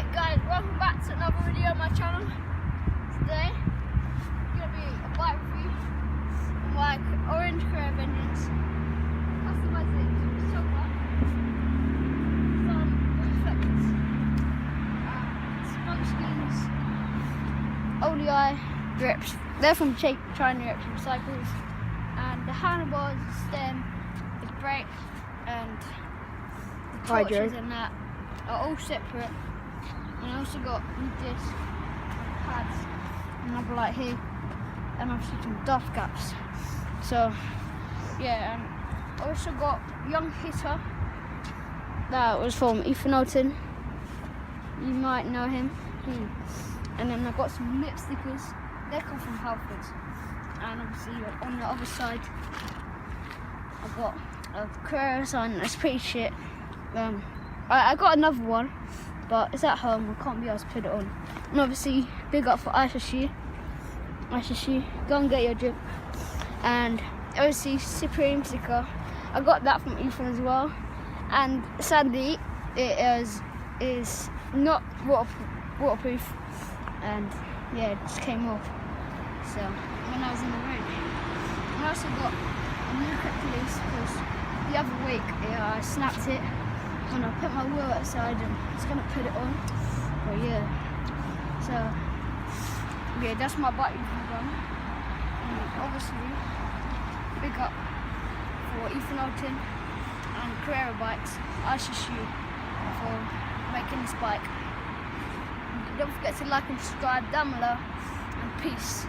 Alright guys, welcome back to another video on my channel. Today, it's going to be a bike review on my orange carrera engines. Customized it to silver. Some reflectors. Sponge skins. ODI grips. They're from China Reaction Cycles. And the handlebars, the stem, the brake, and the torches and that are all separate. And I also got this pads, another light here, and obviously some dust caps. So yeah, and I also got Young Hitter. That was from Ethan Alton. You might know him. And then I got some lip stickers. They come from Halfords. And obviously on the other side, I got a carrera sign that's pretty shit. I got another one, but it's at home, I can't be asked to put it on. And obviously, big up for Aisha, go and get your drip. And obviously, Supreme sticker, I got that from Ethan as well. And sadly, it is not waterproof, and yeah, it just came off. So, when I was in the road. I also got a new clip release because the other week I snapped it. And I put my wheel outside and it's gonna put it on. But yeah, so yeah, that's my bike review done. And obviously, big up for Ethan Alton and Carrera Bikes, Aisha for making this bike. And don't forget to like and subscribe down below, and peace.